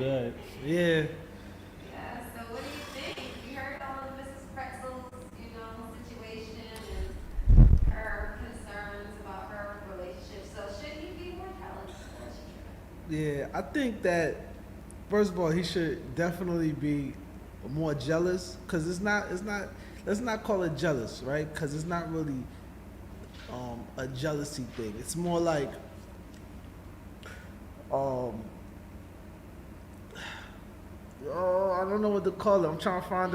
good. Yeah. Yeah, so what do you think? You heard all of Mrs. Pretzel's, situation and her concerns about her relationship. So should he be more jealous or she shouldn't? Yeah, I think that first of all he should definitely be more jealous because it's not let's not call it jealous, right? Because it's not really a jealousy thing. It's more like um, I don't know what to call it. I'm trying to find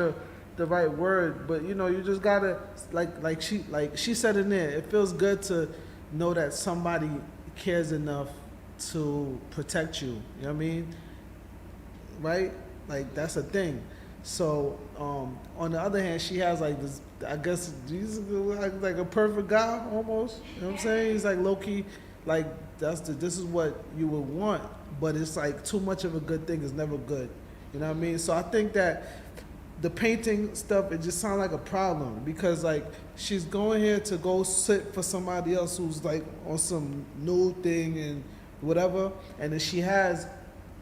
the right word, but you just gotta like she said in there. It feels good to know that somebody cares enough to protect you. You know what I mean? Right? Like that's a thing. So on the other hand, she has like this. I guess Jesus is like a perfect guy almost. You know what I'm saying? He's like low key, like this is what you would want, but it's like too much of a good thing is never good. You know what I mean? So I think that the painting stuff it just sounds like a problem because like she's going here to go sit for somebody else who's like on some new thing and whatever, and then she has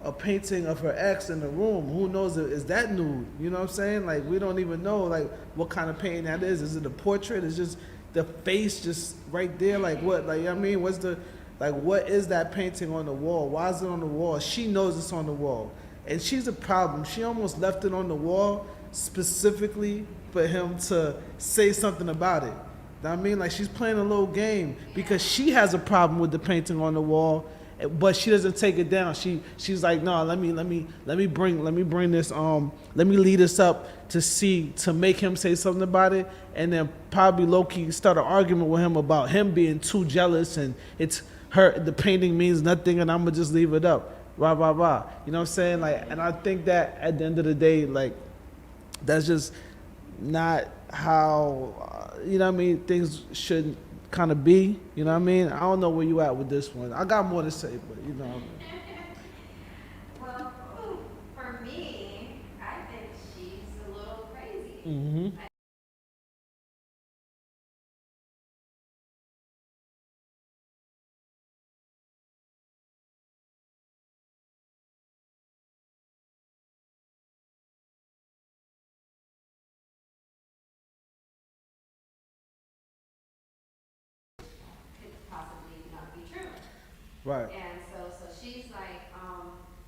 a painting of her ex in the room. Who knows? Is that nude? You know what I'm saying? Like we don't even know like what kind of painting that is. Is it a portrait? Is just the face just right there? Like what? Like I mean, what's the like? What is that painting on the wall? Why is it on the wall? She knows it's on the wall, and she's a problem. She almost left it on the wall specifically for him to say something about it. I mean, like she's playing a little game because she has a problem with the painting on the wall, but she doesn't take it down. She's like, no, let me bring this let me lead us up to make him say something about it, and then probably low key start an argument with him about him being too jealous and it's her the painting means nothing and I'm gonna just leave it up. Rah rah rah. You know what I'm saying? Like, and I think that at the end of the day, like that's just not how you know what I mean things should kind of be. You know what I mean? I don't know where you at with this one. I got more to say, but Well, for me, I think she's a little crazy. hmm Could possibly not be true. right. And so she's like,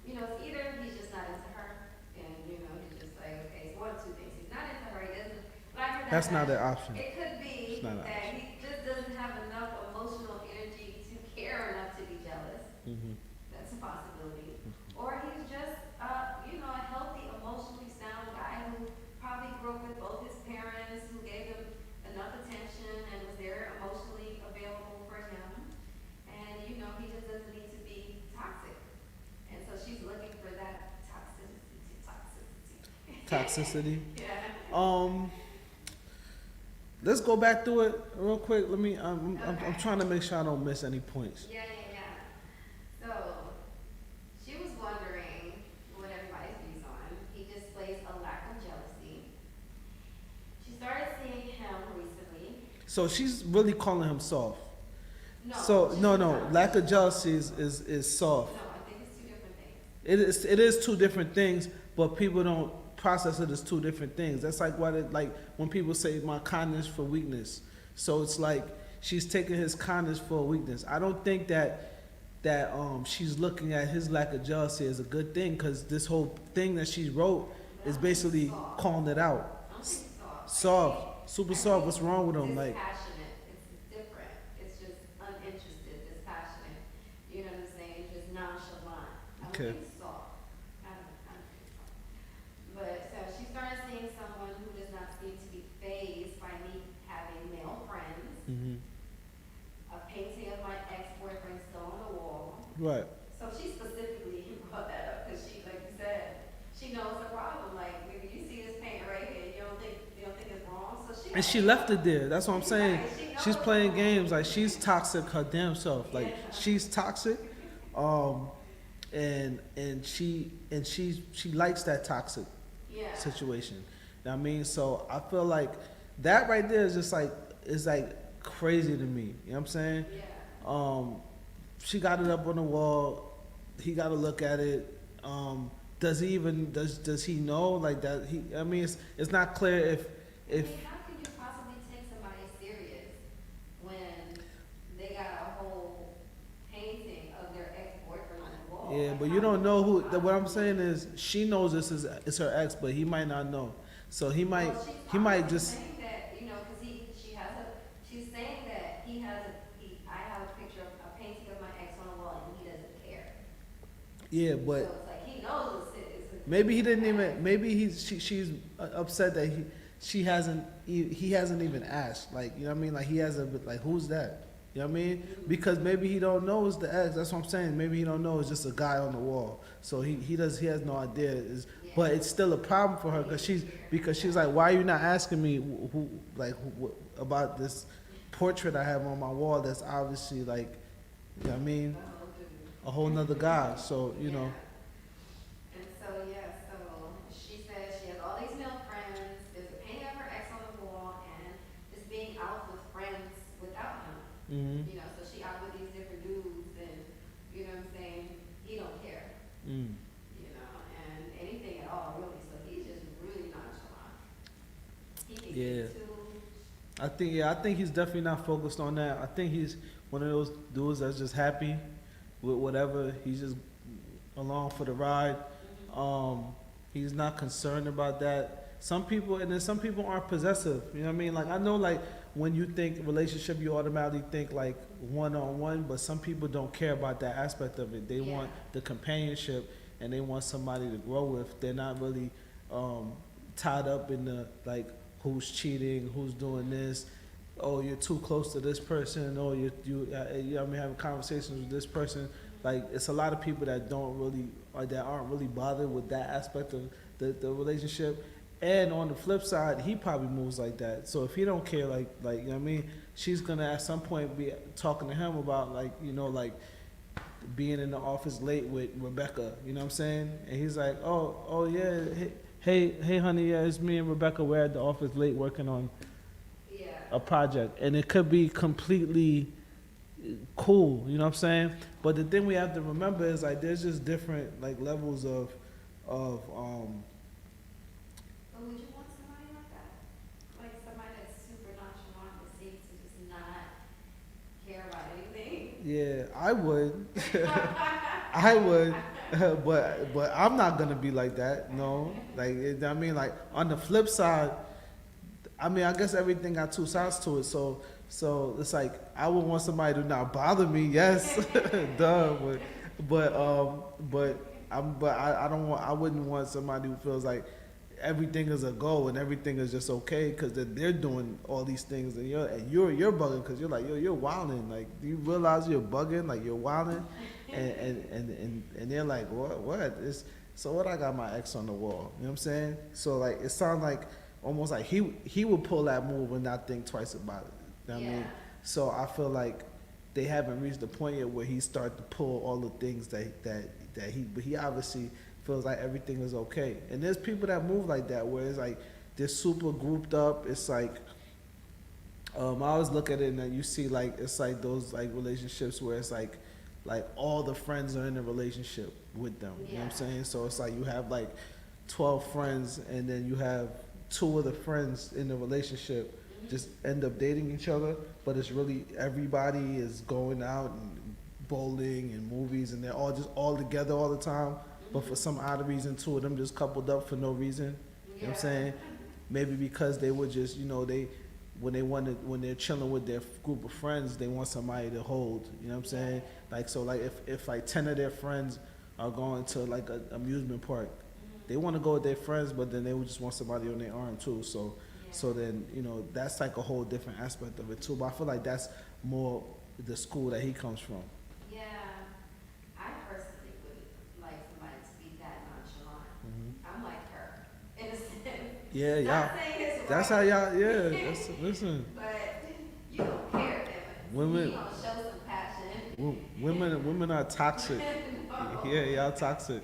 it's either he's just not into her, and he's just like, okay, it's one of two things. He's not into her. He doesn't like her that That's not much. an option. It could It's be not an that option. he just doesn't have enough emotional energy to care enough to be jealous. That's a possibility. Or he's just, a healthy, emotionally sound guy who probably grew up with both his parents, who gave him enough attention and was there emotionally available for him. And, he just doesn't need to be toxic. And so she's looking for that toxicity. Toxicity. Yeah. Um, let's go back through it real quick. Let me. I'm Okay. trying to make sure I don't miss any points. Yeah. So she was wondering what everybody's views on. He displays a lack of jealousy. She started seeing him recently. So she's really calling him soft. No, So she's no, no, not. lack of jealousy is soft. No, I think it's two different things. It is two different things, but people don't process it as two different things. That's like like when people say my kindness for weakness. So it's like she's taking his kindness for a weakness. I don't think that she's looking at his lack of jealousy as a good thing because this whole thing that she wrote But I is don't think it's basically soft. calling it out. I don't think it's soft. Soft, super soft. What's wrong with him? Like, Dispassionate. It's different. It's just uninterested, dispassionate. You know what I'm saying? Just nonchalant. I don't okay, think it's soft. I don't think it's soft. But so she started seeing someone who does not seem to be phased by me having male friends. hmm A painting of my ex-boyfriend still on the wall. right. So she specifically brought that up because she, like you said, she knows the problem. Like, maybe you see this paint right here, you don't think it's wrong. So she And knows. she left it there. That's what I'm saying. Right, she knows She's it's playing wrong. games like she's toxic her damn self. Like Yeah. she's toxic, um, and she likes that toxic Yeah. situation. You know what I mean? So I feel like that right there is like crazy to me. You know what I'm saying? Yeah. Um, she got it up on the wall. He got to look at it. does he even does he know like that? He, I mean, it's not clear I if mean, how could you possibly take somebody serious when they got a whole painting of their ex-boyfriend on the wall? yeah, Like, but how you don't could know you who. What I'm possibly- saying is, she knows this is her ex, but he might not know. So he might Well, she's he might obviously just saying that, you know, because she has a, she's saying that I have a picture of a painting of my ex on the wall and he doesn't care. yeah, So but it's like he knows it's a. maybe he didn't even. Maybe she's upset that he hasn't even asked. Like, you know what I mean? Like, he hasn't been like, who's that? You know what I mean? Because maybe he don't know it's the ex. That's what I'm saying. Maybe he don't know it's just a guy on the wall. So he has no idea. But it's still a problem for her because she's like, why are you not asking me about this portrait I have on my wall? That's obviously like, you know what I mean? A whole nother guy. So you know. And so, yeah, so she says she has all these male friends, there's a painting of her ex on the wall, and just being out with friends without him. Hmm. You know, so she out with these different dudes, and, you know what I'm saying, he don't care, Mm. you know, and anything at all, really, so he's just really nonchalant. He can Yeah. get too, I think he's definitely not focused on that. I think he's one of those dudes that's just happy with whatever. He's just along for the ride. He's not concerned about that. Some people, and then some people aren't possessive. You know what I mean? Like, I know, like, when you think relationship, you automatically think like one-on-one, but some people don't care about that aspect of it. They Yeah. want the companionship, and they want somebody to grow with. They're not really tied up in the like who's cheating, who's doing this. Oh, you're too close to this person. Oh, I mean, having conversations with this person. Like, it's a lot of people that don't really, or that aren't really bothered with that aspect of the relationship. And on the flip side, he probably moves like that. So if he don't care, like you know what I mean, she's gonna at some point be talking to him about like, you know, like being in the office late with Rebecca. You know what I'm saying? And he's like, oh yeah, hey honey, yeah, it's me and Rebecca. We're at the office late working on yeah. a project, and it could be completely cool. You know what I'm saying? But the thing we have to remember is like there's just different like levels of But would you want somebody like that? Like somebody that's super nonchalant that seems to just not care about anything? yeah, I would. I would, but I'm not gonna be like that. No, like I mean, like on the flip side, I mean, I guess everything got two sides to it. So it's like I would want somebody to not bother me. Yes, duh. I don't want. I wouldn't want somebody who feels like everything is a go and everything is just okay because they're doing all these things and you're bugging because you're like, yo, you're wilding. Like, do you realize you're bugging? Like, you're wilding, and they're like, what? So what? I got my ex on the wall. You know what I'm saying? So like, it sounds like almost like he would pull that move and not think twice about it. You know what I mean? Yeah. So I feel like they haven't reached the point yet where he started to pull all the things that he obviously feels like everything is okay. And there's people that move like that where it's like they're super grouped up. It's like I always look at it and then you see like it's like those like relationships where it's like all the friends are in a relationship with them. You know what I'm Yeah. saying? So it's like you have like 12 friends and then you have 2 of the friends in the relationship just end up dating each other, but it's really everybody is going out and bowling and movies and they're all just all together all the time. But for some odd reason, 2 of them just coupled up for no reason. You know what I'm saying? Maybe because they were just, you know, when they're chilling with their group of friends, they want somebody to hold. You know what I'm saying? Like, so like if like 10 of their friends are going to like an amusement park, they want to go with their friends, but then they would just want somebody on their arm too. So then, you know, that's like a whole different aspect of it too. But I feel like that's more the school that he comes from. Yeah, I personally would like somebody to be that nonchalant. I'm like her, in a sense. Yeah, Not y'all. saying it's That's right, how y'all. Yeah. Listen. but you don't care, Women- You don't show some passion. Women are toxic. No, Yeah, y'all toxic.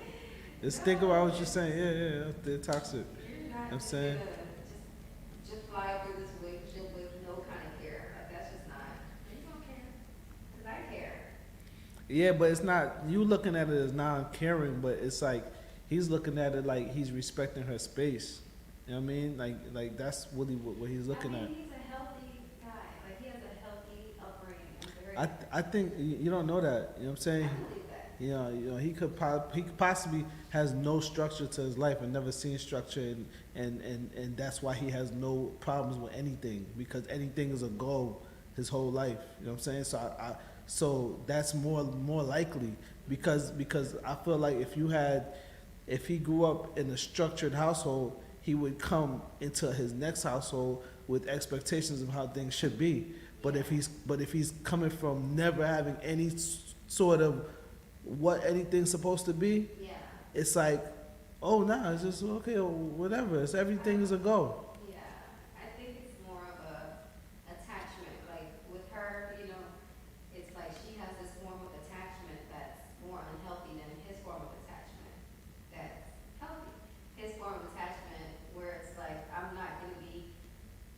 Just think about what you're saying. Yeah, they're toxic. you're not I'm saying. gonna just fly through this relationship with no kind of care. Like that's just not. You don't care, 'cause I care. Yeah, but it's not. You looking at it as non-caring, but it's like he's looking at it like he's respecting her space. You know what I mean? Like that's really what he's looking I at. mean, he's a healthy guy. Like, he has a healthy upbringing. I'm very, I think you don't know that. You know what I'm saying? I believe that. He could he could possibly has no structure to his life and never seen structure, and that's why he has no problems with anything, because anything is a goal his whole life. You know what I'm saying? So so that's more likely, because I feel like if he grew up in a structured household, he would come into his next household with expectations of how things should be. But if he's coming from never having any sort of what anything's supposed to be, Yeah. it's like, oh nah, it's just okay, whatever. It's everything is a go. Yeah, I think it's more of a attachment, like with her, it's like she has this form of attachment that's more unhealthy than his form of attachment that's healthy. His form of attachment where it's like, I'm not gonna be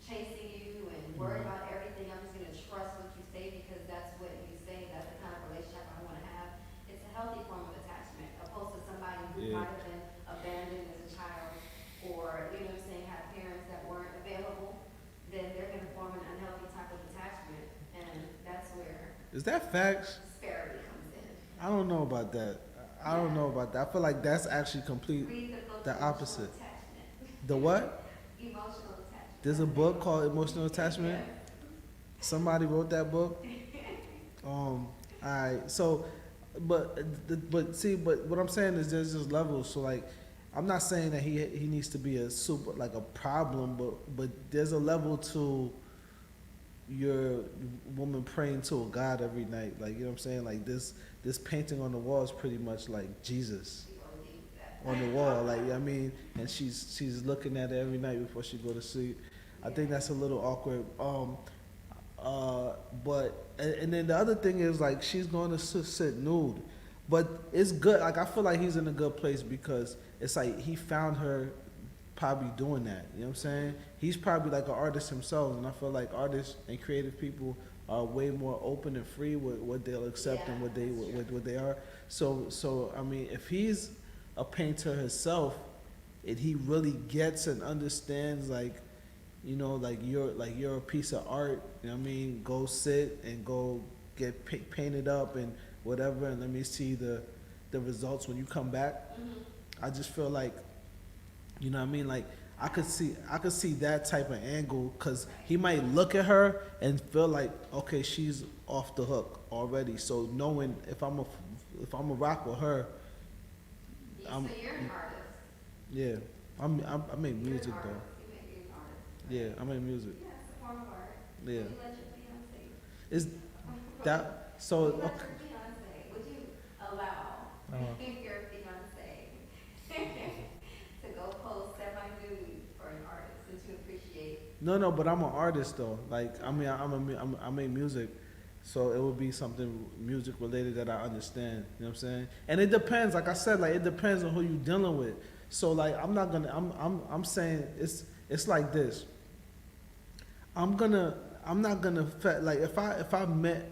chasing you and worry Mhm. about everything, I'm just gonna trust what you say because that's what you say, that's the kind of relationship I wanna have. It's a healthy form of attachment, opposed to somebody who Yeah. might have been abandoned as a child, or, had parents that weren't available, then they're gonna form an unhealthy type of attachment, and that's where Is that facts? disparity comes in. I don't know about that. I don't know about that. I feel like that's actually complete. Read the book The Emotional opposite. Attachment. The what? Emotional attachment. There's a book called Emotional Attachment. Somebody wrote that book. Alright. So, but what I'm saying is there's just levels. So like, I'm not saying that he needs to be a super like a problem, but there's a level to your woman praying to a God every night. Like, you know what I'm saying? Like this painting on the wall is pretty much like Jesus People need that. on the wall. Like, I mean, and she's looking at it every night before she go to sleep. I think that's a little awkward. But and then the other thing is like she's going to sit nude, but it's good. Like I feel like he's in a good place because it's like he found her probably doing that. You know what I'm saying? He's probably like an artist himself, and I feel like artists and creative people are way more open and free with what they'll accept and what they are. So I mean, if he's a painter himself, and he really gets and understands like like you're a piece of art. You know what I mean? Go sit and go get painted up and whatever, and let me see the results when you come back. I just feel like, you know what I mean? Like I could see that type of angle, because he might look at her and feel like, okay, she's off the hook already. So knowing if I'm a rock with her, So you're an artist. yeah, I make You're music an though. artist. You make an artist. Yeah, I make music. Yeah, it's a form of art. Yeah. Would you let your fiance? Is that so? Would you let Okay. your fiance? Would you allow your fiance to go post semi-nude for an artist since you appreciate? No, but I'm an artist though. Like I mean, I make music, so it would be something music related that I understand. You know what I'm saying? And it depends. Like I said, like it depends on who you dealing with. So like I'm not gonna. I'm saying it's like this. I'm not gonna like if I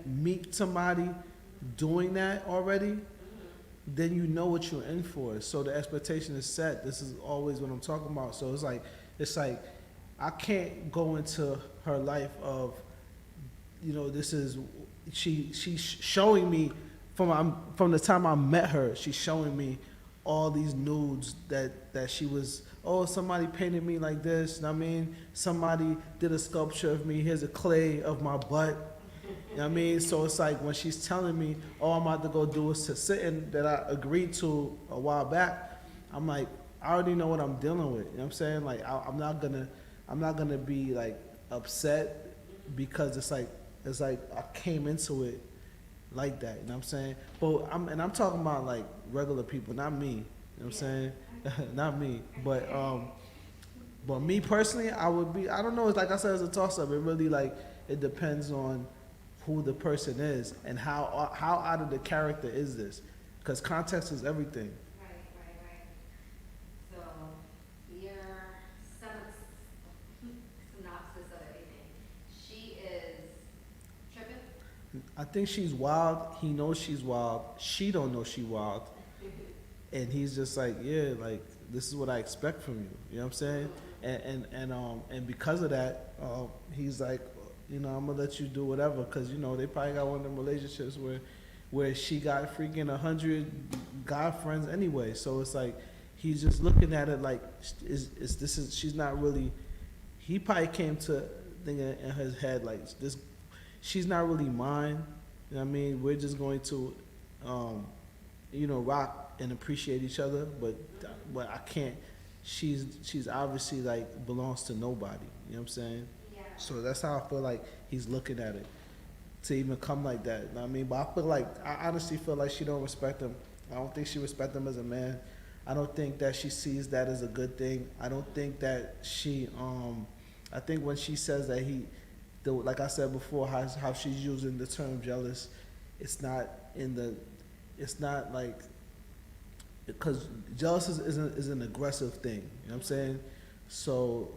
meet somebody doing that already, then you know what you're in for. So the expectation is set. This is always what I'm talking about. So it's like I can't go into her life of, this is she's showing me from the time I met her, she's showing me all these nudes that she was, oh, somebody painted me like this, you know what I mean? Somebody did a sculpture of me, here's a clay of my butt. You know what I mean? So it's like when she's telling me, oh, I'm about to go do a sit-in that I agreed to a while back, I'm like, I already know what I'm dealing with. You know what I'm saying? Like I'm not gonna be like upset, because it's like I came into it like that. You know what I'm saying? But I'm talking about like regular people, not me. You know what I'm saying? Not me. But me personally, I don't know, it's like I said, it's a toss up. It really it depends on who the person is and how out of the character is this, because context is everything. Right. So your synopsis of everything. She is tripping. I think she's wild. He knows she's wild. She don't know she wild. and he's just like, yeah, like this is what I expect from you. You know what I'm saying? And because of that, he's like, you know, I'm gonna let you do whatever, cause you know they probably got one of them relationships where she got freaking 100 guy friends anyway. So it's like he's just looking at it like, is this is she's not really. He probably came to thinking in his head like this, she's not really mine. You know what I mean? We're just going to, you know, rock and appreciate each other, but I can't. She's obviously like belongs to nobody. You know what I'm saying? Yeah. So that's how I feel like he's looking at it, to even come like that. You know what I mean? But I feel like I honestly feel like she don't respect him. I don't think she respects him as a man. I don't think that she sees that as a good thing. I don't think that she I think when she says that like I said before, how she's using the term jealous, it's not like, because jealous is an aggressive thing. You know what I'm saying? So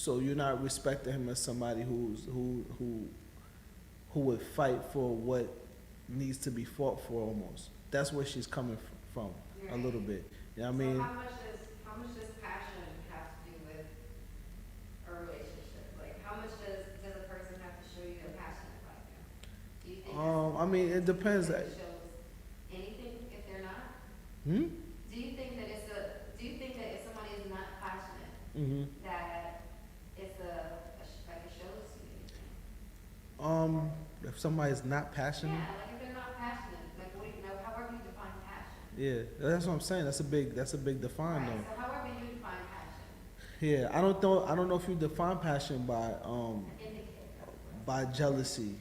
you're not respecting him as somebody who would fight for what needs to be fought for almost. That's where she's coming from a little bit. You know what I mean? So how much does passion have to do with a relationship? Like how much does a person have to show you they're passionate about you? Do you think I mean, it depends. it shows anything if they're not? Hmm? Do you think that if somebody is not passionate, Mm-hmm. that it's like it shows you anything? If somebody's not passionate, Yeah, like if they're not passionate, like what do you know, however you define passion. yeah, that's what I'm saying. That's a big define Right, though. so however you define passion, Yeah, I don't know if you define passion indicate. by jealousy.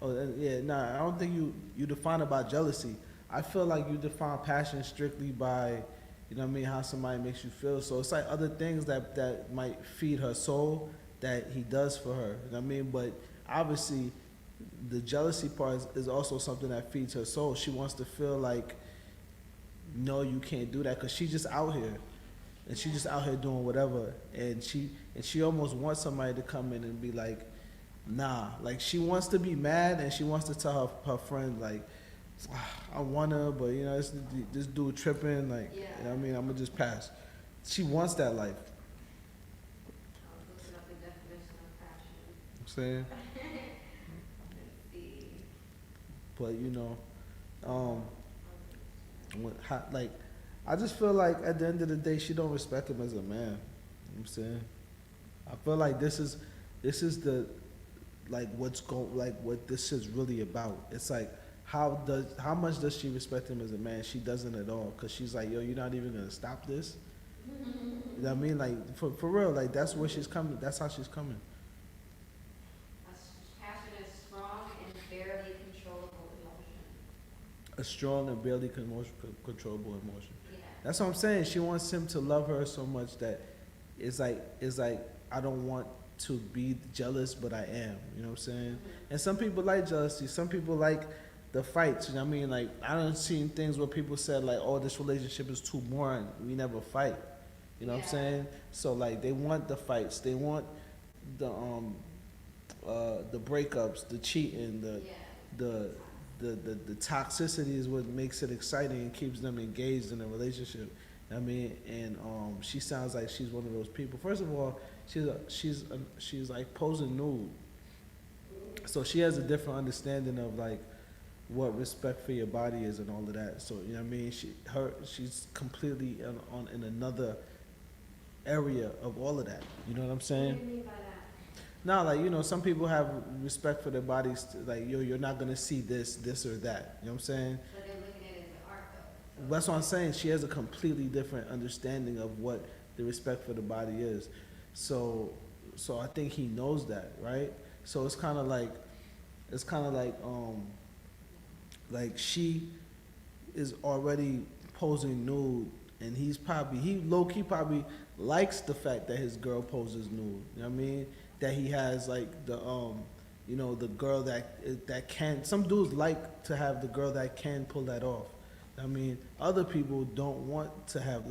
Oh, yeah, nah, I don't think you define it by jealousy. I feel like you define passion strictly by, you know what I mean, how somebody makes you feel. So it's like other things that might feed her soul that he does for her. You know what I mean? But obviously, the jealousy part is also something that feeds her soul. She wants to feel like, no, you can't do that, because she's just out here. And she's just out here doing whatever. And she almost wants somebody to come in and be like, nah. Like, she wants to be mad, and she wants to tell her friend, like, I want her, but, you know, this dude tripping, like, Yeah. you know what I mean? I'm going to just pass. She wants that life. I was looking up the definition of passion. I'm saying? Let's see. But, you know, like, I just feel like at the end of the day, she don't respect him as a man. You know what I'm saying? I feel like this is the, like, what this is really about. It's like, how much does she respect him as a man? She doesn't at all, because she's like, yo, you're not even gonna stop this. You know what I mean? Like, for real, like, that's where she's coming. That's how she's coming. Passion is strong and barely controllable emotion. A strong and barely controllable emotion. Yeah. That's what I'm saying. She wants him to love her so much that it's like I don't want to be jealous, but I am. You know what I'm saying? Mm-hmm. And some people like jealousy. Some people like the fights. You know what I mean? Like, I done seen things where people said like, "Oh, this relationship is too boring. We never fight." You know what I'm Yeah. saying? So like, they want the fights. They want the breakups, the cheating, Yeah. the toxicity is what makes it exciting and keeps them engaged in a relationship. I mean, and she sounds like she's one of those people. First of all, she's like posing nude, so she has a different understanding of like what respect for your body is and all of that. So you know what I mean. She's completely in another area of all of that. You know what I'm What saying? do you mean by that? No, like, you know, some people have respect for their bodies, like, you're not gonna see this or that. You know what I'm saying? But they're looking at it as art though. So That's what I'm saying. She has a completely different understanding of what the respect for the body is. So I think he knows that, right? So it's kind of like, like she is already posing nude, and he low-key probably likes the fact that his girl poses nude. You know what I mean? That he has like the you know, the girl that can. Some dudes like to have the girl that can pull that off. I mean, other people don't want to have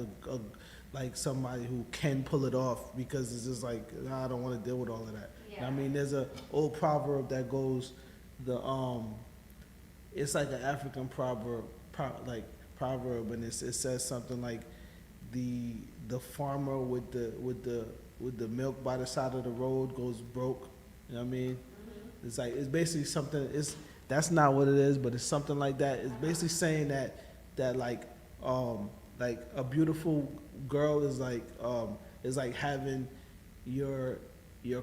like somebody who can pull it off, because it's just like, nah, I don't want to deal with all of that. Yeah. I mean, there's a old proverb that goes, it's like an African proverb, like, proverb, and it says something like the farmer with the milk by the side of the road goes broke. You know what I mean? It's like it's basically something. It's that's not what it is, but it's something like that. It's basically saying that like a beautiful girl is like having your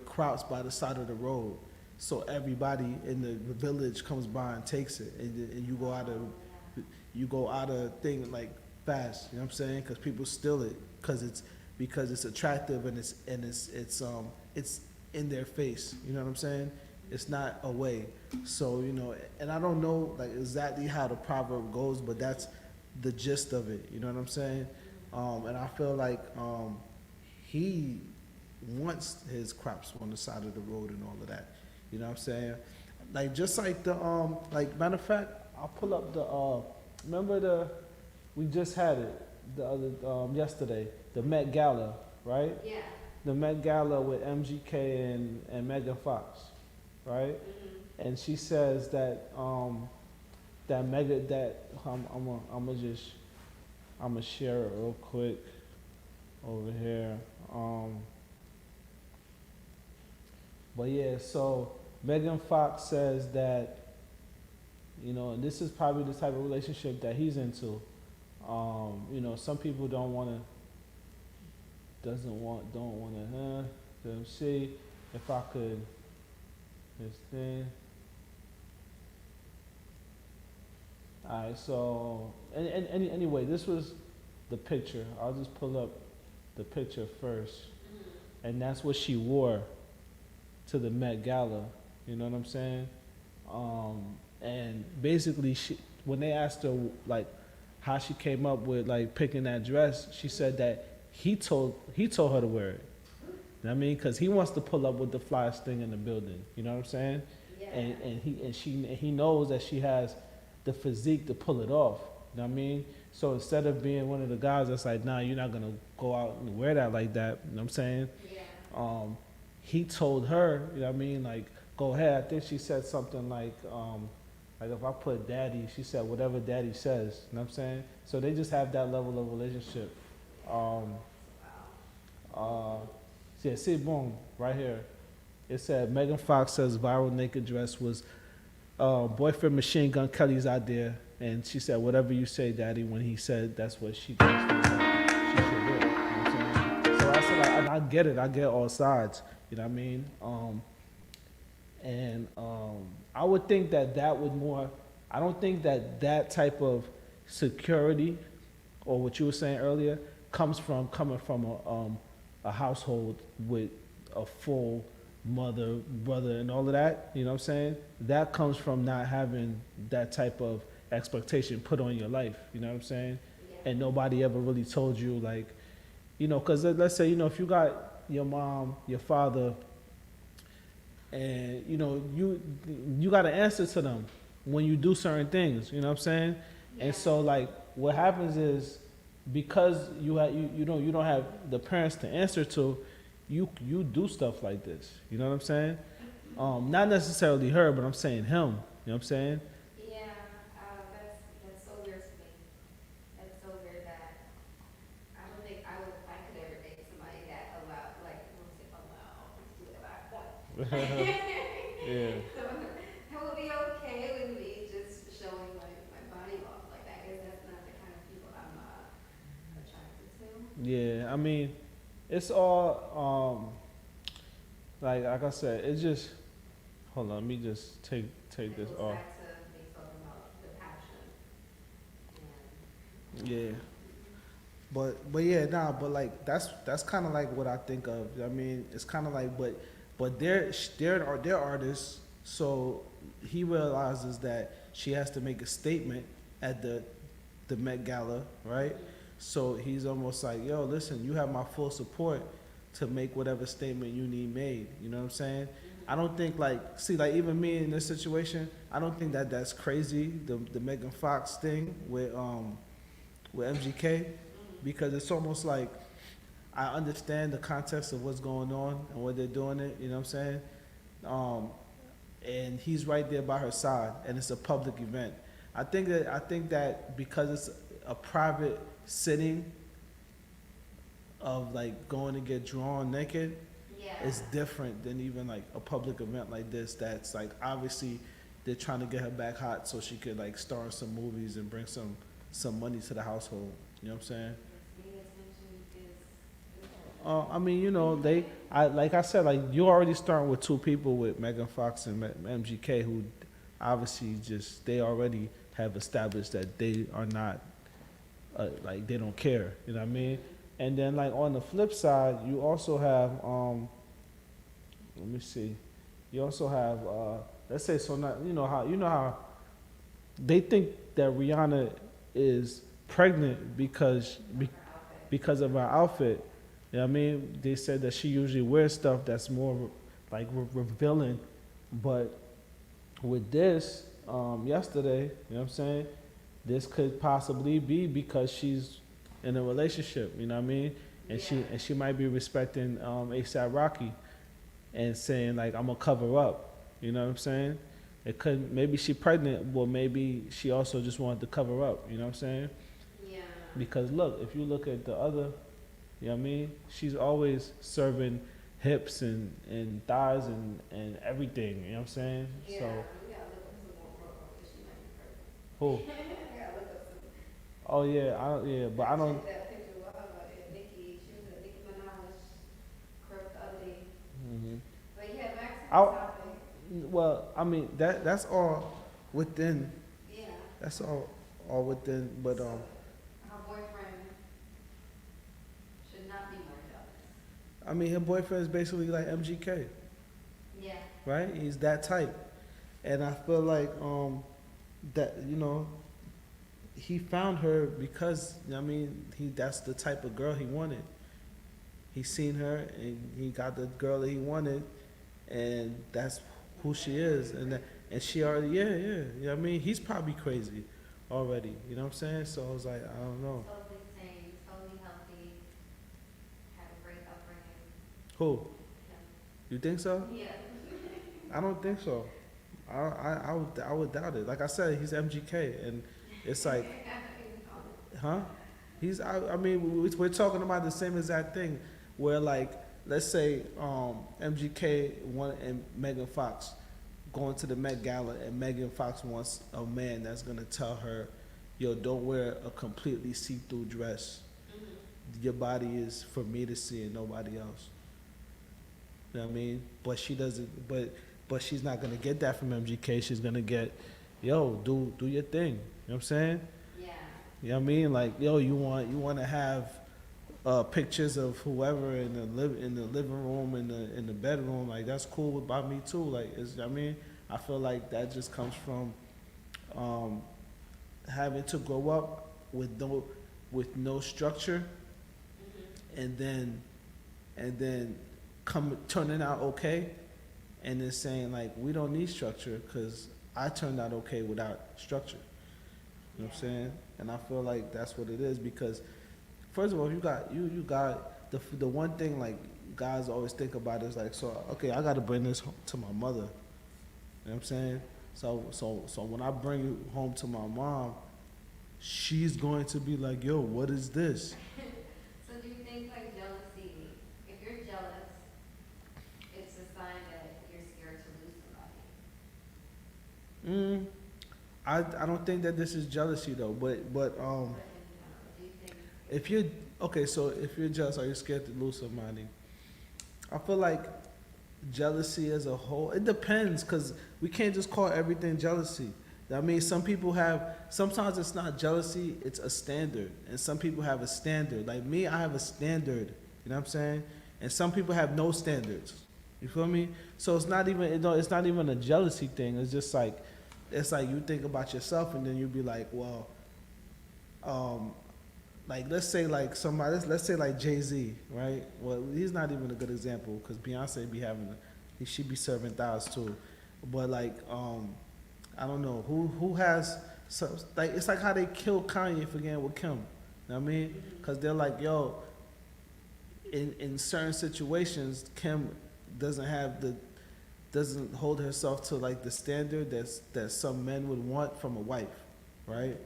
crops by the side of the road, so everybody in the village comes by and takes it, and you go out of thing like fast. You know what I'm saying? Because people steal it because it's attractive and it's in their face. You know what I'm saying? It's not away. So you know, and I don't know like exactly how the proverb goes, but that's the gist of it. You know what I'm saying? And I feel like he wants his crops on the side of the road and all of that. You know what I'm saying? Like just like the like matter of fact, I'll pull up the remember we just had it the other yesterday, the Met Gala, right? Yeah. The Met Gala with MGK and Megan Fox, right? And she says that that Megan that I'm gonna share it real quick over here. But yeah, so Megan Fox says that, you know, and this is probably the type of relationship that he's into. You know, some people don't want to, let me see if I could, this thing. Alright, so, anyway, this was the picture. I'll just pull up the picture first. And that's what she wore to the Met Gala, you know what I'm saying? And basically, when they asked her like how she came up with like picking that dress, she said that he told her to wear it. You know what I mean? Because he wants to pull up with the flyest thing in the building. You know what I'm saying? Yeah. And he knows that she has the physique to pull it off. You know what I mean? So instead of being one of the guys that's like, nah, you're not gonna go out and wear that like that. You know what I'm saying? Yeah. He told her, you know what I mean, like, go ahead. I think she said something like if I put daddy, she said whatever daddy says, you know what I'm saying? So they just have that level of relationship. Yeah, see, boom, right here. It said Megan Fox says viral naked dress was boyfriend Machine Gun Kelly's idea, and she said whatever you say, daddy, when he said that's what she thinks she should wear. You know what I'm saying? So I said, and I get it, I get all sides. You know what I mean? I would think that would more, I don't think that type of security, or what you were saying earlier, coming from a household with a full mother, brother, and all of that. You know what I'm saying? That comes from not having that type of expectation put on your life. You know what I'm saying? Yeah. And nobody ever really told you, like, you know, because let's say, you know, if you got your mom, your father, and you know you got to answer to them when you do certain things. You know what I'm saying? Yeah. And so like what happens is, because you don't have the parents to answer to, you do stuff like this. You know what I'm saying? Not necessarily her, but I'm saying him. You know what I'm saying? Yeah, that's so weird to me. That's so weird that I don't think I could ever date somebody that allowed, like, I won't say allow, do whatever I want. Yeah. So it would be okay with me just showing like my body off like that, because that's not the kind of people I'm attracted to. Yeah. I mean, it's all like I said, it's just. Hold on, let me just take It this goes off. back to me talking about the passion. Yeah. But yeah, nah, but like that's kind of like what I think of. I mean, it's kind of like, but they're artists, so he realizes that she has to make a statement at the Met Gala, right? So he's almost like, yo, listen, you have my full support to make whatever statement you need made. You know what I'm saying? I don't think like even me in this situation, I don't think that's crazy, the Megan Fox thing with MGK, because it's almost like I understand the context of what's going on and what they're doing it, you know what I'm saying? And he's right there by her side, and it's a public event. I think that because a private sitting of like going to get drawn naked Yeah. is different than even like a public event like this. That's like obviously they're trying to get her back hot so she could like star in some movies and bring some money to the household. You know what I'm saying? Being attention is. I mean, you know, like I said, like you already starting with two people with Megan Fox and MGK who obviously just they already have established that they are not like they don't care. You know what I mean? And then like on the flip side, you also have let me see, you also have let's say so not you know how they think that Rihanna is pregnant because of her outfit. You know what I mean? They said that she usually wears stuff that's more like revealing, but with this yesterday, you know what I'm saying? This could possibly be because she's in a relationship. You know what I mean? And she might be respecting ASAP Rocky and saying like I'm gonna cover up. You know what I'm saying? It could maybe she pregnant, but maybe she also just wanted to cover up. You know what I'm saying? Yeah. Because look, if you look at the other, you know what I mean? She's always serving hips and thighs and everything. You know what I'm saying? Yeah. So We gotta look up some more promo because she might be pregnant. who? We gotta look up some. Oh yeah, but I don't. Check that picture with her and Nicki. She was at Nicki Minaj crib the other day. Mhm. But yeah, back to the I'll- topic. Well, I mean that's all within. Yeah. That's all within. But Her boyfriend should not be more jealous. I mean her boyfriend is basically like MGK, Yeah. right? He's that type, and I feel like that he found her because I mean that's the type of girl he wanted. He seen her and he got the girl that he wanted, and that's who she is, and she already yeah. You know what I mean? He's probably crazy already. You know what I'm saying? So I was like, I don't know. Totally sane, totally healthy, had a great upbringing. Who? You think so? Yeah. I don't think so. I would doubt it. Like I said, he's MGK, and it's like, huh? I mean, we're talking about the same exact thing, where like, let's say MGK and Megan Fox going to the Met Gala, and Megan Fox wants a man that's gonna tell her, yo, don't wear a completely see-through dress. Your body is for me to see and nobody else. You know what I mean? But she doesn't. But she's not gonna get that from MGK. She's gonna get, yo, do your thing. You know what I'm saying? Yeah. You know what I mean? Like, yo, you want to have pictures of whoever in the living room, in the bedroom. Like, that's cool by me too. Like, I mean, I feel like that just comes from having to grow up with no structure, and then turning out okay, and then saying like, we don't need structure because I turned out okay without structure. You know what I'm saying? And I feel like that's what it is, because first of all, you got the one thing like guys always think about is like, so okay, I got to bring this home to my mother. You know what I'm saying? So when I bring it home to my mom, she's going to be like, yo, what is this? So do you think like jealousy, if you're jealous, it's a sign that you're scared to lose somebody? I don't think that this is jealousy though, but But in general, do you think? if you're okay, so if you're jealous, are you scared to lose somebody? I feel like jealousy as a whole, it depends, because we can't just call everything jealousy. I mean, sometimes it's not jealousy, it's a standard. And some people have a standard. Like me, I have a standard, you know what I'm saying? And some people have no standards. You feel me? So it's not even a jealousy thing. It's just like, you think about yourself and then you be like, well, like let's say like somebody, let's say like Jay-Z, right? Well, he's not even a good example because Beyonce she be serving thighs too. But like, I don't know who has like, it's like how they killed Kanye for getting with Kim. You know what I mean? Because they're like, yo, in certain situations, Kim doesn't hold herself to like the standard that some men would want from a wife, right?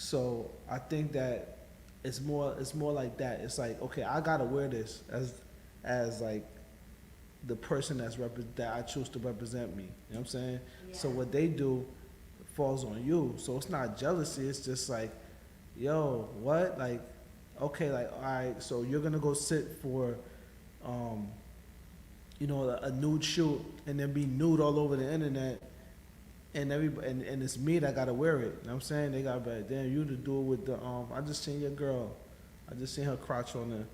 So I think that it's more like that. It's like, okay, I gotta wear this as like the person that I choose to represent me. You know what I'm saying? So Yeah. what they do falls on you. So it's not jealousy. It's just like, yo, what? Like, okay, like, all right. So you're gonna go sit for, um, a nude shoot and then be nude all over the internet, and and it's me that gotta wear it. You know what I'm saying? They gotta be like, damn, you to do it with the I just seen your girl. I just seen her crotch on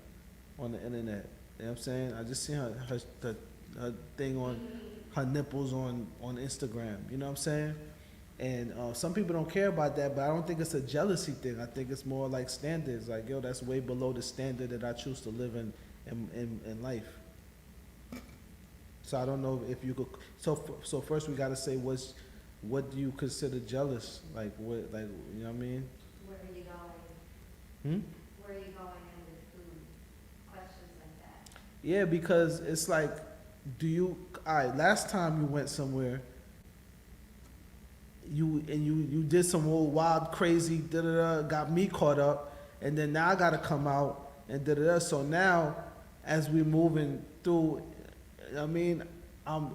the internet. You know what I'm saying? I just seen her thing on her nipples on Instagram. You know what I'm saying? And some people don't care about that, but I don't think it's a jealousy thing. I think it's more like standards. Like, yo, that's way below the standard that I choose to live in life. So I don't know if you could. So first we gotta say what do you consider jealous? Like what? Like, you know what I mean? Where are you going? Hmm? Where are you going in with food? Questions like that. Yeah, because it's like, do you? All right, last time you went somewhere, you did some old wild crazy da da da, got me caught up, and then now I gotta come out and da da da. So now, as we moving through, I mean,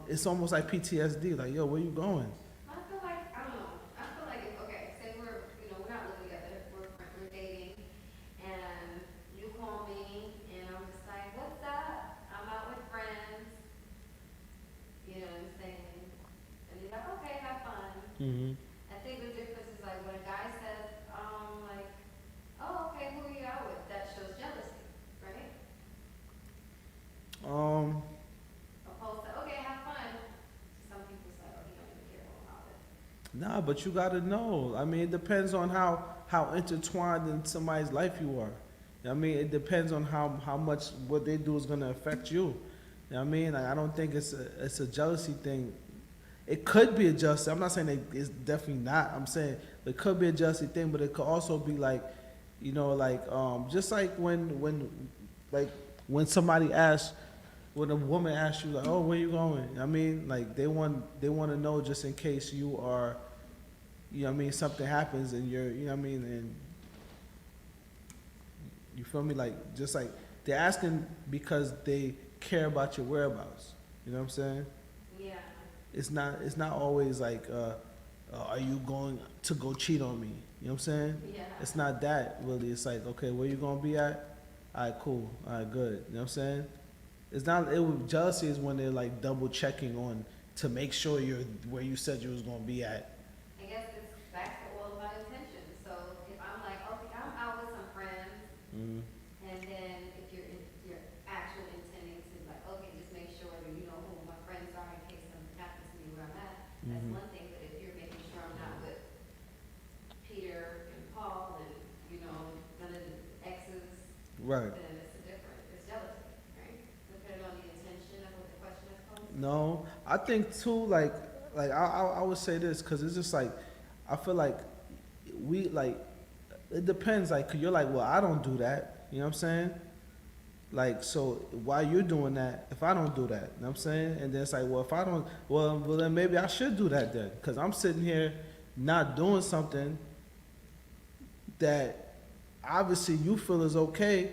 it's almost like PTSD. Like, yo, where you going? I feel like, I don't know, I feel like, okay, say we're not living together, we're dating, and you call me, and I'm just like, what's up? I'm out with friends, you know what I'm saying? And you're like, okay, have fun. Mm-hmm. I think the difference is like when a guy says, like, oh, okay, who are you out with? That shows jealousy, right? Um. Opposed to, okay, have fun. Some people say, oh, he don't even care who I'm out with. Nah, but you gotta know. I mean, it depends on how intertwined in somebody's life you are. You know what I mean, it depends on how much what they do is gonna affect you. You know what I mean? Like, I don't think it's a jealousy thing. It could be a jealousy. I'm not saying it's definitely not. I'm saying it could be a jealousy thing, but it could also be like, just like when somebody asks, when a woman asks you like, oh, where you going? I mean, like they want to know just in case you are, you know what I mean, something happens and you're, you know what I mean, and you feel me? Like, just like they're asking because they care about your whereabouts. You know what I'm saying? Yeah. It's not always like, are you going to go cheat on me? You know what I'm saying? Yeah. It's not that really. It's like, okay, where you gonna be at? All right, cool. All right, good. You know what I'm saying? It's not. Jealousy is when they're like double checking on to make sure you're where you said you was gonna be at. I guess it's back to all about intention. So if I'm like, okay, I'm out with some friends, Mm-hmm. and then if you're actually intending to like, okay, just make sure that you know who my friends are in case something happens to me where I'm at. That's Mhm. one thing. But if you're making sure I'm not with Peter and Paul and none of the exes, Right. then it's a different. It's jealousy, right? Depending on the intention of what the question is posed. No, I think too. I would say this because it's just like I feel like we like it depends. Like, 'cause you're like, well, I don't do that. You know what I'm saying? Like, so why you're doing that if I don't do that? You know what I'm saying? And then it's like, well, if I don't, well then maybe I should do that then, because I'm sitting here not doing something that obviously you feel is okay,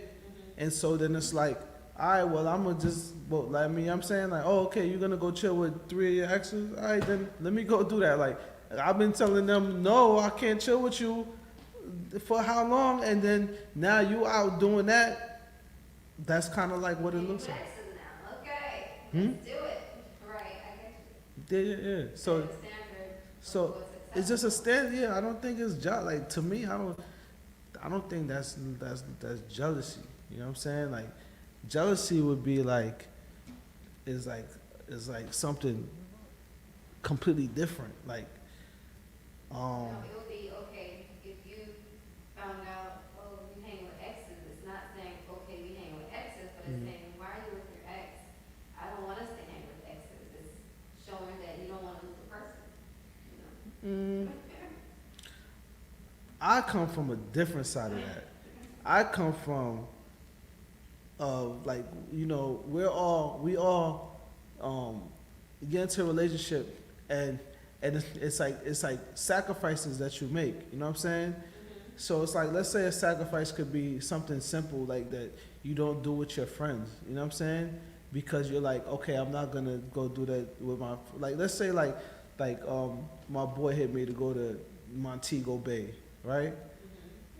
and so then it's like, all right, well, I'm gonna just, well, like, I mean, I'm saying like, oh, okay, you're gonna go chill with 3 of your exes, all right, then let me go do that. Like, I've been telling them, no, I can't chill with you for how long, and then now you out doing that. That's kind of like what it looks like. Exes now. Okay. Hmm? Let's do it. Right. I get you. Yeah. So, The standard of so what's it's just a acceptable. stand. Yeah, I don't think it's like to me. I don't think that's jealousy. You know what I'm saying? Like, jealousy would be like, is like something completely different. Like, No, it would be okay if you found out, oh, you hang with exes. It's not saying, okay, we hang with exes, but it's Mhm. saying, why are you with your ex? I don't want us to hang with exes. It's showing that you don't want to lose the person. You know? I come from a different side of that. I come from, like, we all get into a relationship, and it's like sacrifices that you make. You know what I'm saying? So it's like, let's say a sacrifice could be something simple like that you don't do with your friends. You know what I'm saying? Because you're like, okay, I'm not gonna go do that with my, like, let's say my boy hit me to go to Montego Bay, right?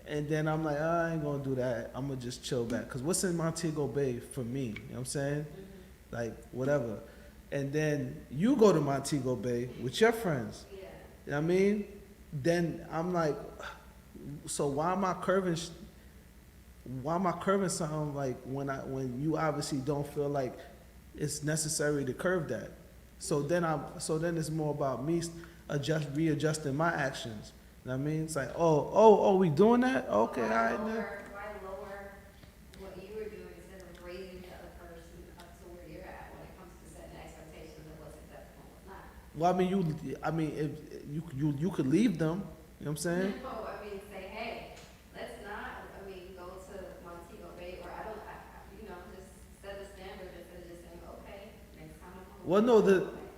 And then I'm like, I ain't gonna do that. I'm gonna just chill back. Cause what's in Montego Bay for me? You know what I'm saying? Like whatever. And then you go to Montego Bay with your friends. Yeah. You know what I mean? Then I'm like, so why am I curving? Why am I curving something like when you obviously don't feel like it's necessary to curve that? So then it's more about me readjusting my actions. You know what I mean? It's like, oh, we doing that? Okay, all right. Then. Why lower what you were doing instead of raising the other person up to where you're at when it comes to setting expectations of what's acceptable and what's not? Well, if you could leave them. You know what I'm saying? No, I mean, say, hey, let's not, I mean, go to Montego Bay, or just set a standard instead of just saying, okay, next time I'm home. Well,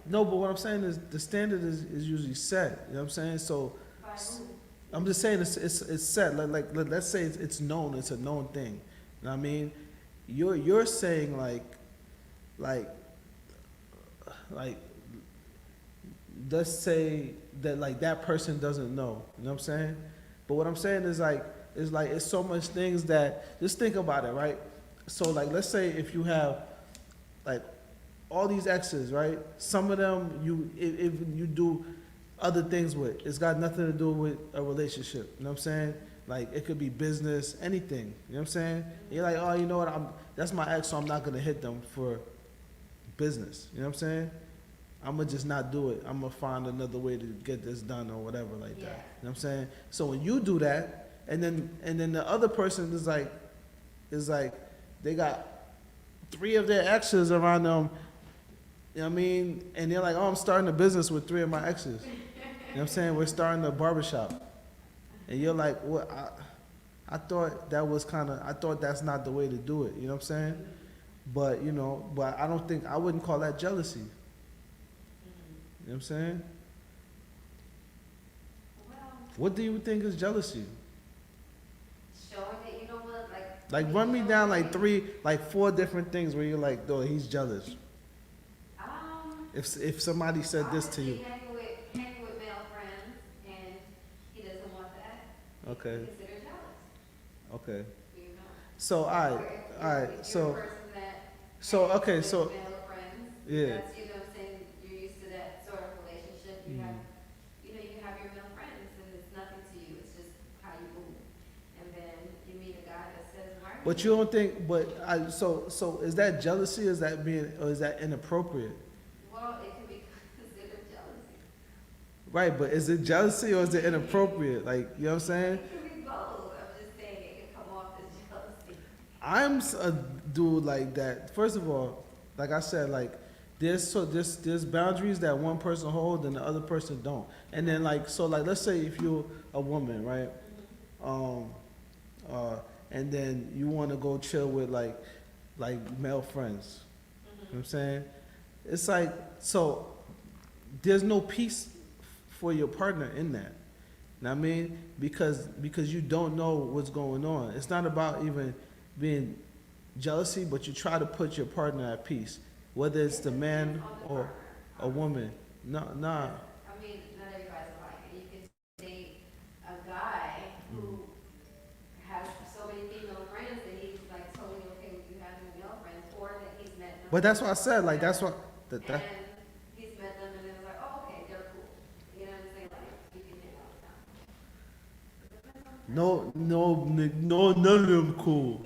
no, but what I'm saying is the standard is usually set. You know what I'm saying? So By who? I'm just saying it's set. Let's say it's known. It's a known thing. You know what I mean? You're saying like let's say that like that person doesn't know. You know what I'm saying? But what I'm saying is it's so much things that just think about it, right? So like let's say if you have like all these exes, right? Some of them if you do other things with. It's got nothing to do with a relationship. You know what I'm saying? Like it could be business, anything. You know what I'm saying? And you're like, oh, you know what? That's my ex, so I'm not gonna hit them for business. You know what I'm saying? I'm gonna just not do it. I'm gonna find another way to get this done or whatever like that. You know what I'm saying? So when you do that, and then the other person is like they got 3 of their exes around them. You know what I mean? And they're like, oh, I'm starting a business with 3 of my exes. You know what I'm saying? We're starting a barbershop. And you're like, well, I thought that's not the way to do it. You know what I'm saying? But, but I wouldn't call that jealousy. You know what I'm saying? Well, What do you think is jealousy? showing that you know what, Like run me down like 4 different things where you're like, oh, he's jealous. If somebody said this to you. Hanging with male friends, and he doesn't want that. Okay. He's considered jealous. Okay. You know. So all right. If you're a person that So hangs okay, with so male friends, yeah. that's, you know what I'm saying, you're used to that sort of relationship. You have, you have your male friends, and it's nothing to you. It's just how you move. And then you meet a guy that says, why are But you don't think? So is that jealousy? Or is that inappropriate? Well, it can be considered jealousy. Right, but is it jealousy or is it inappropriate? Like, you know what I'm saying? It can be both. I'm just saying it can come off as jealousy. I'm a dude like that. First of all, like I said, like there's boundaries that one person hold and the other person don't. And then let's say if you're a woman, right? And then you want to go chill with like male friends. You know what I'm saying? It's like, so there's no peace for your partner in that. You know what I mean? Because you don't know what's going on. It's not about even being jealousy, but you try to put your partner at peace, whether it's the man or a woman. Nah. I mean, not everybody's alike. And you can date a guy who has so many female friends that he's like totally okay with you having male friends, or that he's met them. But that's what I said. Like that's what And he's met them and it was like, oh, okay, they're cool. You know what I'm saying? Like, you can hang out with them. no, none of them cool.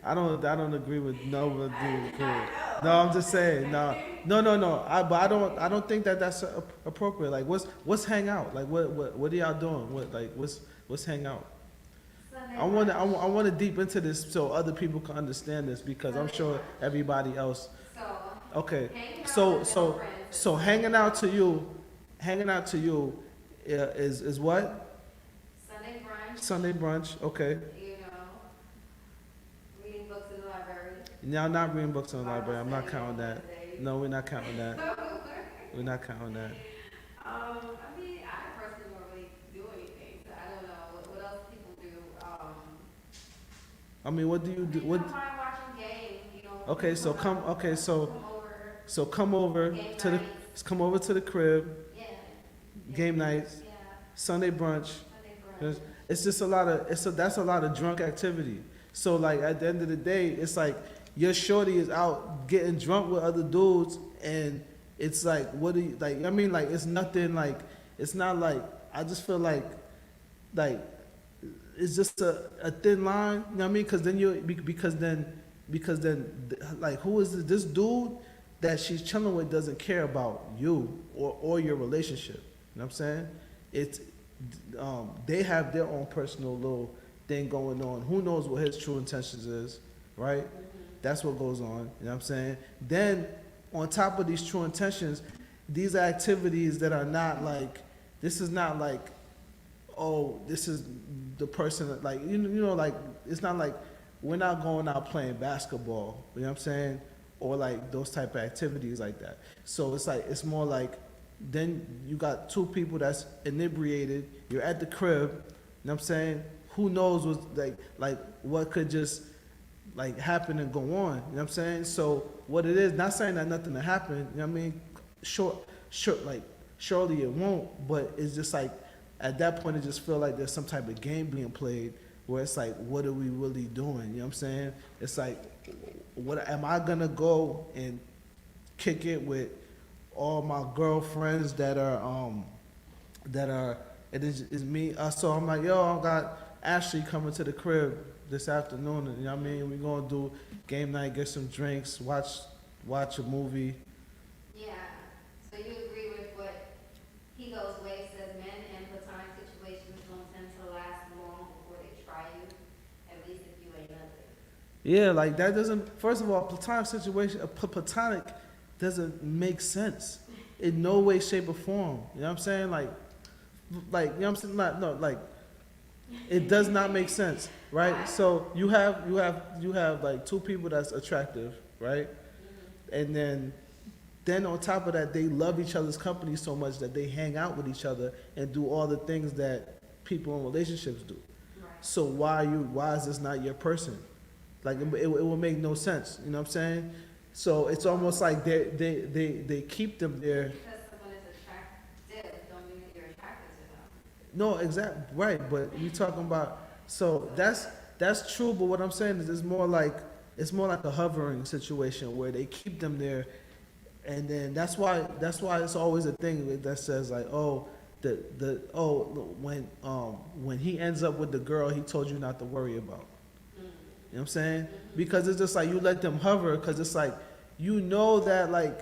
I don't agree with no of them cool. No, I'm just saying. No. But I don't think that's appropriate. Like, what's hang out? Like, what are y'all doing? What's hang out? I want to deep into this so other people can understand this because I'm sure everybody else. So, Okay. hanging out So with so male friends so hanging out to you is what? Sunday brunch, Sunday brunch. Okay. reading books in the library. Now I'm not reading books in the library. I'm not counting that. No, we're not counting that. We're not counting that. I mean, I personally don't really do anything, so I don't know what else people I mean, what do you do? You What? don't mind watching games, you know. Okay, so come. Okay, so Come over, come over game to the nights. come over to the crib. Yeah. Game nights, Yeah. Sunday brunch. Sunday It's, brunch. it's just a lot of that's a lot of drunk activity. So like at the end of the day, it's like your shorty is out getting drunk with other dudes, and it's like what do you like? I mean, like it's nothing like it's not like I just feel like it's just a thin line. You know what I mean? Because then like who is this dude that she's chilling with doesn't care about you or your relationship. You know what I'm saying? It's they have their own personal little thing going on. Who knows what his true intentions is, right? That's what goes on. You know what I'm saying? Then on top of these true intentions, these are activities that are not like this is not like oh this is the person that, like you know like it's not like we're not going out playing basketball. You know what I'm saying? Or like those type of activities like that. So it's like it's more like then you got two people that's inebriated, you're at the crib, you know what I'm saying? Who knows what's like what could just like happen and go on, you know what I'm saying? So what it is, not saying that nothing will happen, you know what I mean? Sure, like surely it won't, but it's just like at that point it just feel like there's some type of game being played where it's like what are we really doing, you know what I'm saying? It's like what am I gonna go and kick it with all my girlfriends that are it is me. So I'm like, yo, I got Ashley coming to the crib this afternoon, and you know what I mean? We're gonna do game night, get some drinks, watch a movie. Yeah. So you agree with what he goes way says men in platonic situations don't tend to last long before they try you, at least if you ain't nothing. Yeah, like that doesn't. First of all, platonic situation, platonic doesn't make sense in no way, shape, or form. You know what I'm saying? Like you know what I'm saying? No, like it does not make sense, right? So you have like two people that's attractive, right? And then on top of that, they love each other's company so much that they hang out with each other and do all the things that people in relationships do. Right. So why is this not your person? Like it will make no sense. You know what I'm saying? So it's almost like they keep them there. Because someone is attractive, don't mean that you're attracted to them. No, exact right. But we talking about so that's true. But what I'm saying is it's more like a hovering situation where they keep them there, and then that's why it's always a thing that says like when he ends up with the girl he told you not to worry about. You know what I'm saying? Because it's just like you let them hover because it's like you know that like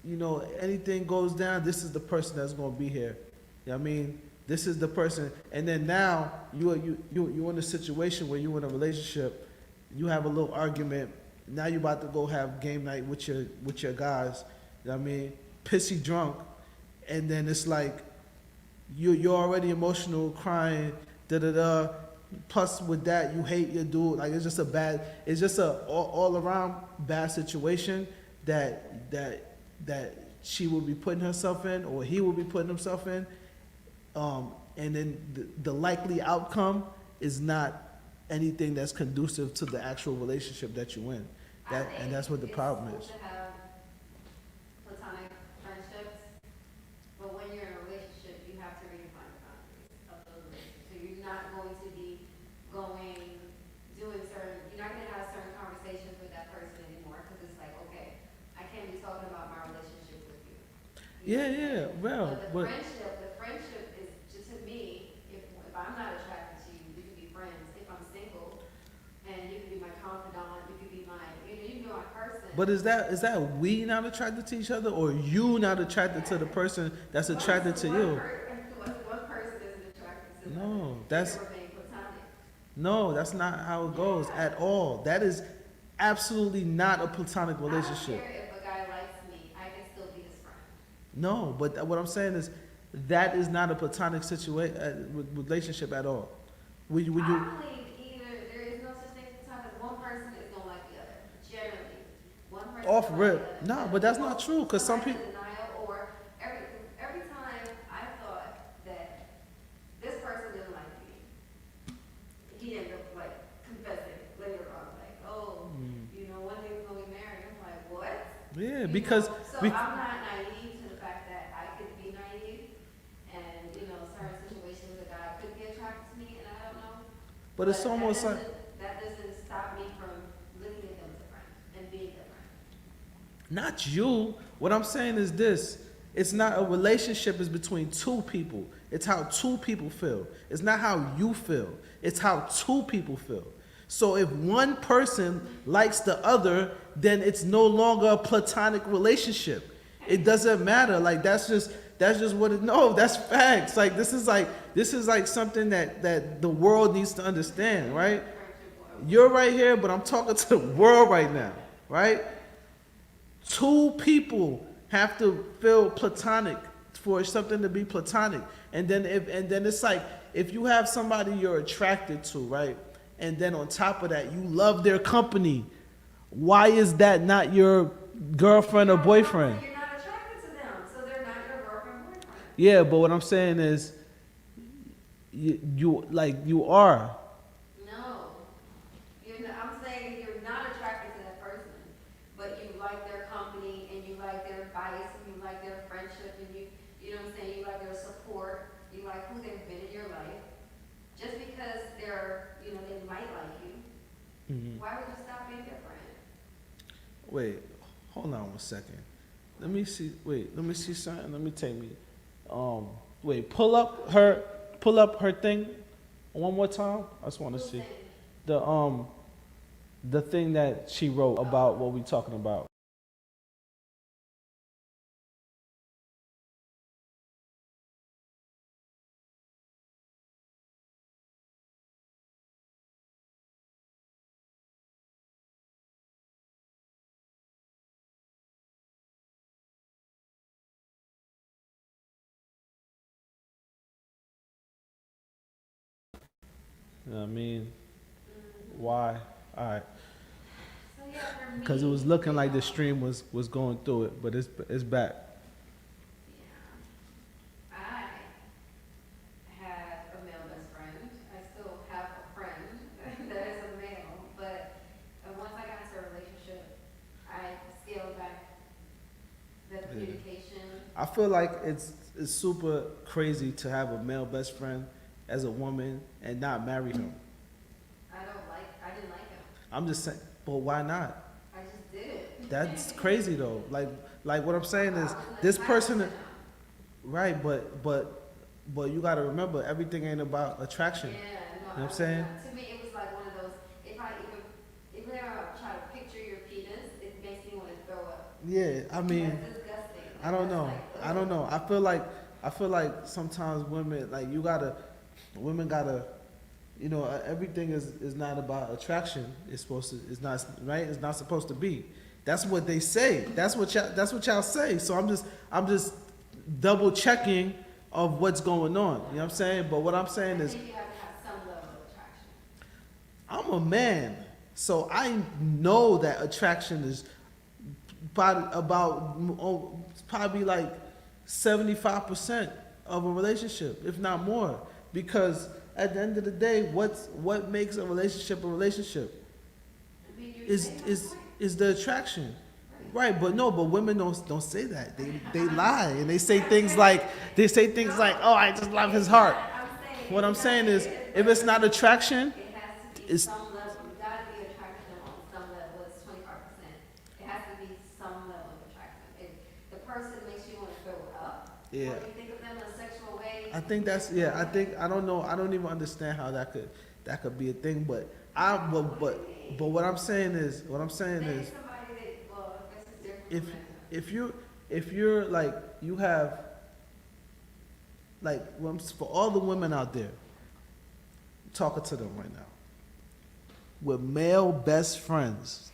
you know anything goes down, this is the person that's gonna be here. You know what I mean? This is the person, and then now you're in a situation where you're in a relationship, you have a little argument. Now you're about to go have game night with your guys. You know what I mean? Pissy drunk, and then it's like you're already emotional, crying, da da da. Plus with that, you hate your dude. Like it's just a all around bad situation that she will be putting herself in, or he will be putting himself in. And then the likely outcome is not anything that's conducive to the actual relationship that you in. And that's what the problem is. It's cool to have platonic friendships, but when you're in a relationship, you have to redefine the boundaries of those relationships. So you're not going to be you're not going to have certain conversations with that person anymore because it's like, okay, I can't be talking about my relationship with you. Yeah, well, but the friendship is just to me. If I'm not attracted to you, we can be friends. If I'm single, and you can be my confidant, you can be my, you can be my person. But is that we not attracted to each other, or you not attracted to the person that's attracted to you? One person isn't attracted to No, that's platonic. No, that's not how it goes at all. That is absolutely not a platonic I don't relationship. care if a guy likes me, I can still be his friend. No, but what I'm saying is that is not a platonic relationship at all. I believe either there is no such thing as platonic. One person is gonna like the other. Generally, one person. Off is gonna rip. like the other. No, but that's not true because some Somebody's people. in denial, or every time I thought that this person didn't like me, he ended up like confessing later because So we, I'm not naive to the fact that I could be naive, and certain situations a guy could be attracted to me, and I don't know. but it's that almost like, that doesn't stop me from looking at them different and being different. not you. What I'm saying is this. It's not a relationship is between two people. It's how two people feel. It's not how you feel. It's how two people feel. So if one person likes the other, then it's no longer a platonic relationship. It doesn't matter. Like that's just what it, no, that's facts. Like this is like something that the world needs to understand, right? You're right here, but I'm talking to the world right now, right? Two people have to feel platonic for something to be platonic. And then it's like if you have somebody you're attracted to, right? And then on top of that, you love their company. Why is that not your girlfriend or boyfriend? You're not attracted to them, so they're not your girlfriend or boyfriend. Yeah, but what I'm saying is you are. No. I'm saying you're not attracted to that person, but you like their company and you like their advice and you like their friendship and you know what I'm saying, you like their support, you like who they've been in your life. Just because they might like you, why would you stop being different? Wait, hold on 1 second. Let me see. Wait, let me see something. Let me take me. Wait, pull up her thing one more time. I just want to see the thing that she wrote about what we talking about. You know what I mean? Why? All right. So yeah, for me, Because it was looking like the stream was going through it, but it's back. yeah, I had a male best friend. I still have a friend that is a male, but once I got into a relationship, I scaled back the communication. I feel like it's super crazy to have a male best friend as a woman and not marry him. I didn't like him. I'm just saying, but why not? I just did it. That's crazy though. Like what I'm saying is this person, right? But you got to remember everything ain't about attraction. Yeah, no, You know what I'm saying? To me, it was like one of those. If I try to picture your penis, it makes me want to throw up. Yeah, I mean, That's disgusting. I don't know. I don't know. I feel like sometimes women women gotta, everything is not about attraction. It's not right. It's not supposed to be. That's what they say. That's what y'all say. So I'm just double checking of what's going on. You know what I'm saying? But what I'm saying I is, think you have to have some level of attraction. I'm a man, so I know that attraction is probably like 75% of a relationship, if not more. Because at the end of the day, what makes a relationship a relationship I mean, is the attraction, right? But women don't say that. They lie and they say things like oh, I just love his heart. What I'm saying is, if it's not attraction, it has to be it's some level. You gotta be attracted to them on some level. It's 25%. It has to be some level of attraction. If the person makes you want to throw up, yeah. or you think of them in a sexual way. I think I don't know. I don't even understand how that could be a thing. But what I'm saying is Maybe somebody that, well, I guess it's different. if you're like you have like for all the women out there, I'm talking to them right now, with male best friends,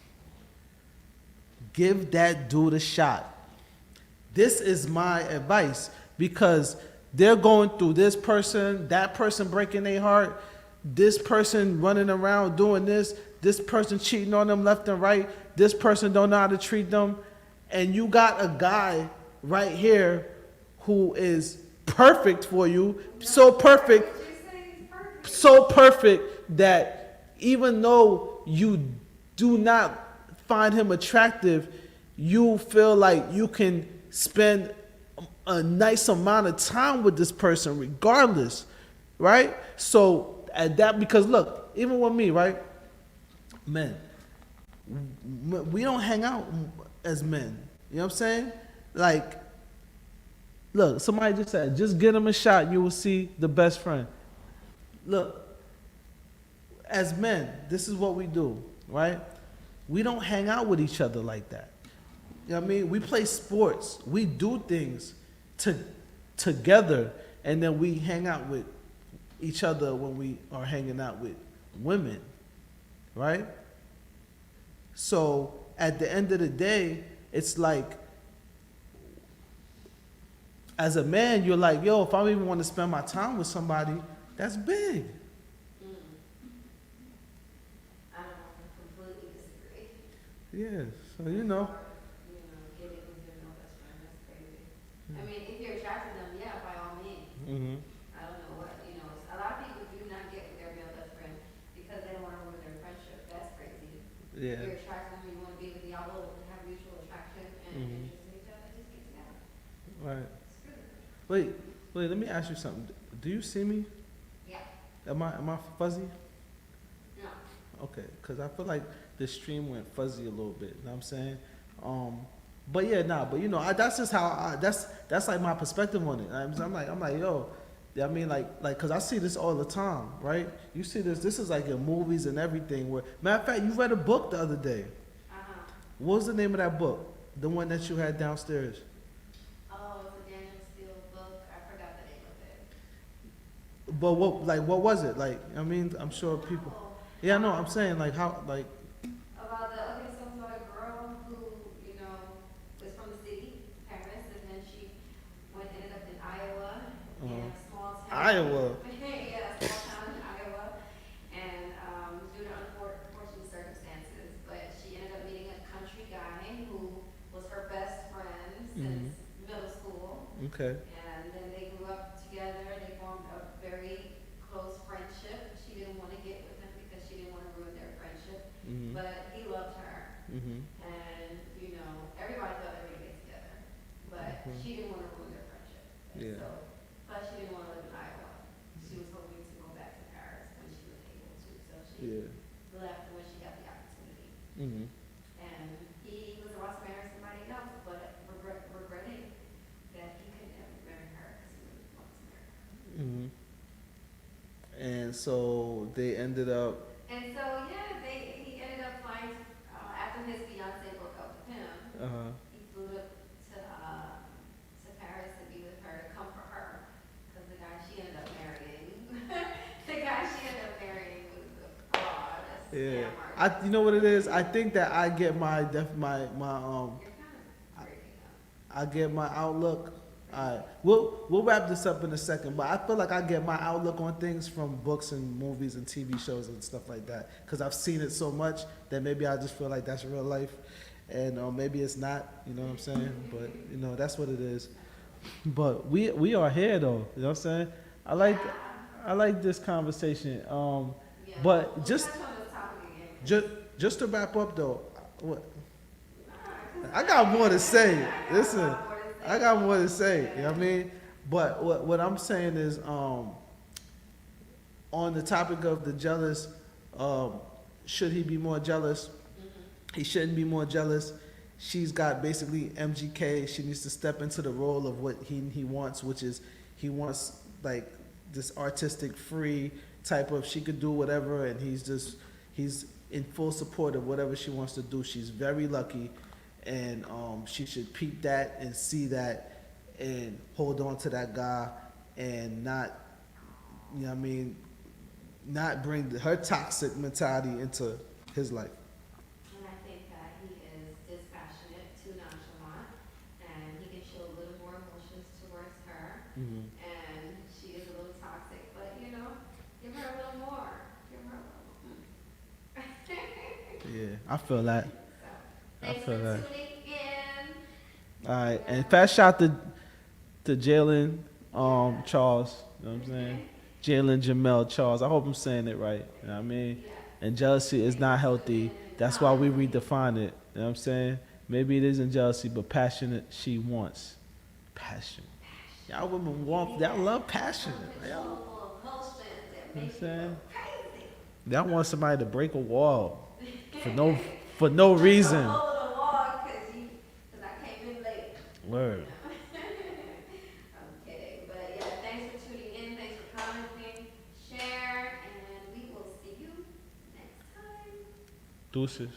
give that dude a shot. This is my advice, because they're going through this person, that person breaking their heart, this person running around doing this person cheating on them left and right, this person don't know how to treat them, and you got a guy right here who is perfect for you, so perfect that even though you do not find him attractive, you feel like you can spend a nice amount of time with this person regardless, right? So at that, because look, even with me, right, men, we don't hang out as men. You know what I'm saying? Like, look, somebody just said, just get him a shot, you will see the best friend. Look, as men, this is what we do, right? We don't hang out with each other like that. You know what I mean? We play sports. We do things together, and then we hang out with each other when we are hanging out with women, right? So at the end of the day, it's like, as a man, you're like, yo, if I even want to spend my time with somebody, that's big. I don't completely disagree. Yeah, so you know. You know, getting with your no best friend, that's crazy. I mean, if you're attracted to them, yeah, by all means. Mm-hmm. I don't know what, you know, a lot of people do not get with their real best friend because they don't want to ruin their friendship. That's crazy. If Yeah. you're attracted to them, you want to be with y'all, will have mutual attraction and interest in each other, just get together. Right. Screw it. Wait, let me ask you something. Do you see me? Yeah. Am I fuzzy? No. Okay, because I feel like the stream went fuzzy a little bit. You know what I'm saying? But yeah, nah. But you know, that's just how that's like my perspective on it. I'm like, yo. I mean, like, cause I see this all the time, right? You see this. This is like in movies and everything. Where, matter of fact, you read a book the other day. What was the name of that book? The one that you had downstairs. Oh, it's a Daniel Steele book. I forgot the name of it. But what was it? Like, I mean, I'm sure people. Yeah, no, I'm saying like how, like. About the, okay, so it's about a girl who, you know, was from the city, Paris, and then she ended up in Iowa, in a small town. Iowa. Yeah, a small town in Iowa, and, due to unfortunate circumstances, but she ended up meeting a country guy who was her best friend since middle school. Okay. And then they grew up together, they formed a very close friendship. She didn't want to get with him because she didn't want to ruin their friendship, but he loved her. And, you know, everybody thought they were going to get together, but she didn't want to ruin their friendship. And Yeah. so, plus she didn't want to live in Iowa. She was hoping to go back to Paris when she was able to, so she Yeah. left when she got the opportunity. Mhm. And he was about to marry somebody else, but regretting that he could never marry her because he really wanted to marry her. Mhm. And so they ended up. And so, yeah, he ended up flying, after his fiance broke up with him, he flew to Paris to be with her, to comfort her, because the guy she ended up marrying, was a fraud, a Yeah. scammer. You know what it is? I think that I get my You're kind of breaking up. I get my outlook. We'll wrap this up in a second, but I feel like I get my outlook on things from books and movies and TV shows and stuff like that, because I've seen it so much that maybe I just feel like that's real life, and maybe it's not. You know what I'm saying? But you know, that's what it is. But we are here though. You know what I'm saying? I like this conversation. Yeah. But We'll just touch on this topic again. just to wrap up though, I got more to say. Listen, I got more to say. You know what I mean? But what I'm saying is, on the topic of the jealous, should he be more jealous? He shouldn't be more jealous. She's got basically MGK. She needs to step into the role of what he wants, which is he wants like this artistic free type of, she could do whatever, and he's in full support of whatever she wants to do. She's very lucky, and she should peep that and see that and hold on to that guy and not, you know what I mean, not bring her toxic mentality into his life. And I think that he is dispassionate, too nonchalant, and he can show a little more emotions towards her. And she is a little toxic, but you know, give her a little more. Give her a little. Yeah, I feel that. So, I thanks feel for that. tuning in. All right, and fast shout to Jalen Charles. You know what I'm saying? Jalen Jamel Charles. I hope I'm saying it right. You know what I mean? And jealousy is not healthy. That's why we redefine it. You know what I'm saying? Maybe it isn't jealousy, but passionate she wants. Passion. Y'all women want, y'all love passion. Y'all, Uncontrollable emotions that you know what I'm make you saying? go crazy. Y'all want somebody to break a wall for no reason. Hold the wall cause I came in late. Word. I'm kidding, but yeah, thanks for tuning in, thanks for commenting, share, and we will see you next time. Deuces.